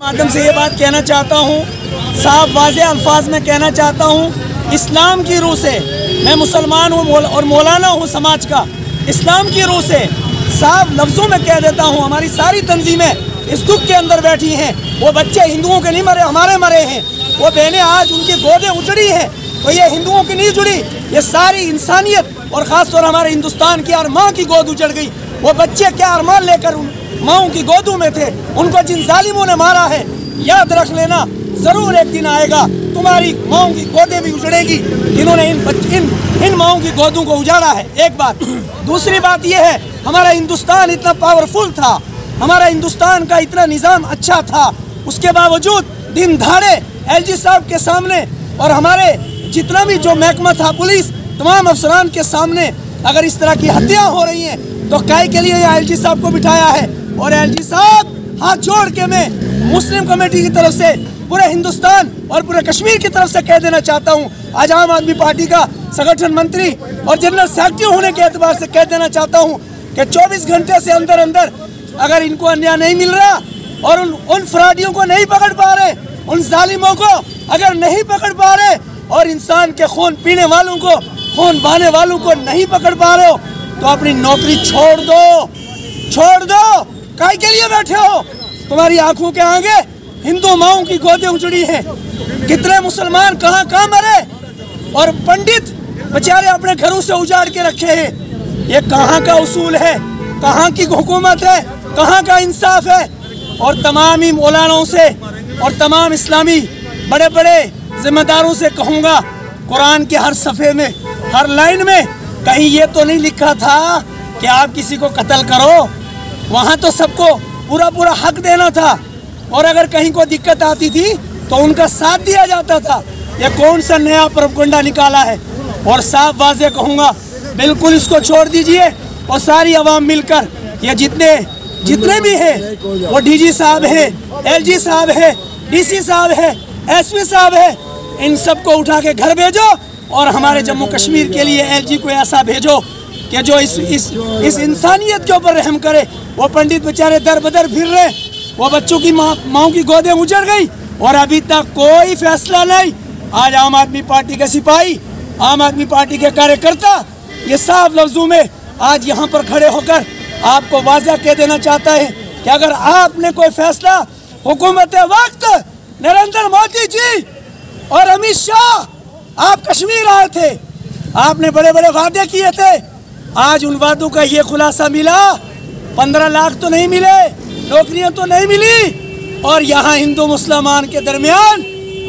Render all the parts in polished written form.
माध्यम से ये बात कहना चाहता हूँ, साफ वाज़ेह अल्फाज में कहना चाहता हूँ, इस्लाम की रूह से मैं मुसलमान हूँ और मौलाना हूँ समाज का। इस्लाम की रूह से साफ लफ्ज़ों में कह देता हूँ, हमारी सारी तंजीमें इस दुख के अंदर बैठी हैं। वो बच्चे हिंदुओं के नहीं मरे, हमारे मरे हैं। वो बहनें आज उनकी गोदें उजड़ी हैं, तो ये हिंदुओं की नहीं जुड़ी, ये सारी इंसानियत और ख़ासतौर हमारे हिंदुस्तान की हर माँ की गोद उजड़ गई। वो बच्चे क्या अरमान लेकर उन माओं की गोदों में थे, उनको जिन जालिमों ने मारा है, याद रख लेना ज़रूर एक दिन आएगा तुम्हारी माओं की गोदें भी उजड़ेगी, जिन्होंने इन माओं की गोदों को उजाड़ा है। एक बात। दूसरी बात यह है, हमारा हिंदुस्तान इतना पावरफुल था, हमारा हिंदुस्तान का इतना निज़ाम अच्छा था, उसके बावजूद दिन दहाड़े एलजी साहब के सामने और हमारे जितना भी जो महकमा था, पुलिस, तमाम अफसरान के सामने अगर इस तरह की हत्या हो रही हैं, तो काहे के लिए एलजी साहब को बिठाया है। और एलजी साहब, हाथ जोड़ के मैं मुस्लिम कमेटी की तरफ से पूरे हिंदुस्तान और पूरे कश्मीर की तरफ से कह देना चाहता हूँ, आज आम आदमी पार्टी का संगठन मंत्री और जनरल सेक्रेटरी होने के एतबार से कह देना चाहता हूँ कि 24 घंटे से अंदर अंदर अगर इनको अन्याय नहीं मिल रहा और उन फराडियों को नहीं पकड़ पा रहे, उन जालिमों को अगर नहीं पकड़ पा रहे और इंसान के खून पीने वालों को, खून बहाने वालों को नहीं पकड़ पा रहे हो, तो अपनी नौकरी छोड़ दो। काहे के लिए बैठे हो? तुम्हारी आंखों के आगे हिंदू माओं की गोदें उजड़ी हैं। कितने मुसलमान कहाँ मरे और पंडित बेचारे अपने घरों से उजाड़ के रखे हैं। ये कहाँ का उसूल है, कहाँ की हुकूमत है, कहाँ का इंसाफ है। और तमाम ही मौलानाओं से और तमाम इस्लामी बड़े बड़े जिम्मेदारों से कहूँगा, कुरान के हर सफ़े में, हर लाइन में कहीं ये तो नहीं लिखा था कि आप किसी को कत्ल करो। वहाँ तो सबको पूरा हक देना था, और अगर कहीं को दिक्कत आती थी तो उनका साथ दिया जाता था। ये कौन सा नया प्रोपगंडा निकाला है? और साफ वाज़ेह कहूँगा, बिल्कुल इसको छोड़ दीजिए और सारी आवाम मिलकर, ये जितने भी हैं, वो डीजी साहब है, एलजी साहब है, डीसी साहब है, एसपी साहब है, इन सबको उठा के घर भेजो और हमारे जम्मू कश्मीर के लिए एलजी को ऐसा भेजो कि जो इस इंसानियत के ऊपर रहम करे। वो पंडित बेचारे दर बदर फिर रहे, वो बच्चों की माओं की गोदें उजड़ गई और अभी तक कोई फैसला नहीं। आज आम आदमी पार्टी के सिपाही, आम आदमी पार्टी के कार्यकर्ता ये साफ लफ्जों में आज यहाँ पर खड़े होकर आपको वाज़ेह कह देना चाहता है कि अगर आपने कोई फैसला, हुकूमत वक्त नरेंद्र मोदी जी और अमित शाह, आप कश्मीर आए थे, आपने बड़े बड़े वादे किए थे, आज उन वादों का ये खुलासा मिला, 15 लाख तो नहीं मिले, नौकरियां तो नहीं मिली, और यहाँ हिंदू मुसलमान के दरमियान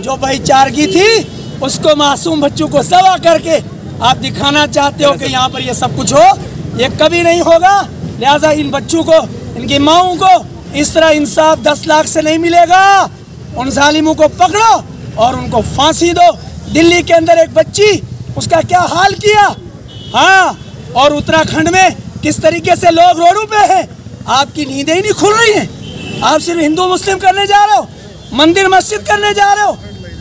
जो भाईचारगी थी उसको मासूम बच्चों को सवा करके आप दिखाना चाहते हो कि यहाँ पर ये सब कुछ हो। ये कभी नहीं होगा। लिहाजा इन बच्चों को, इनकी माओं को इस तरह इंसाफ 10 लाख से नहीं मिलेगा। उन जालिमों को पकड़ो और उनको फांसी दो। दिल्ली के अंदर एक बच्ची, उसका क्या हाल किया, हाँ, और उत्तराखंड में किस तरीके से लोग रोडों पे हैं। आपकी नींदें ही नहीं खुल रही हैं। आप सिर्फ हिंदू मुस्लिम करने जा रहे हो, मंदिर मस्जिद करने जा रहे हो,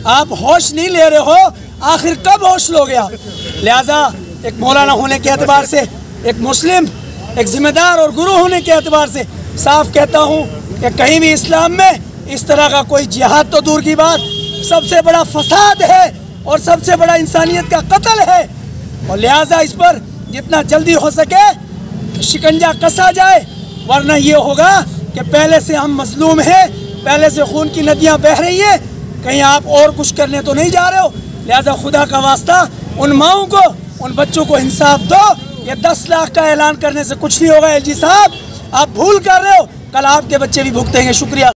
आप होश नहीं ले रहे हो। आखिर कब होश लोगे आप? लिहाजा एक मौलाना होने के एतबार से, एक मुस्लिम, एक जिम्मेदार और गुरु होने के एतबार से साफ कहता हूँ कि कहीं भी इस्लाम में इस तरह का कोई जिहाद तो दूर की बात, सबसे बड़ा फसाद है और सबसे बड़ा इंसानियत का कत्ल है। और लिहाजा इस पर जितना जल्दी हो सके शिकंजा कसा जाए, वरना ये होगा कि पहले से हम मजलूम हैं, पहले से खून की नदियां बह रही हैं, कहीं आप और कुछ करने तो नहीं जा रहे हो। लिहाजा खुदा का वास्ता उन माओं को, उन बच्चों को इंसाफ दो। ये 10 लाख का ऐलान करने से कुछ नहीं होगा। एलजी साहब, आप भूल कर रहे हो, कल आपके बच्चे भी भुगतेंगे। शुक्रिया।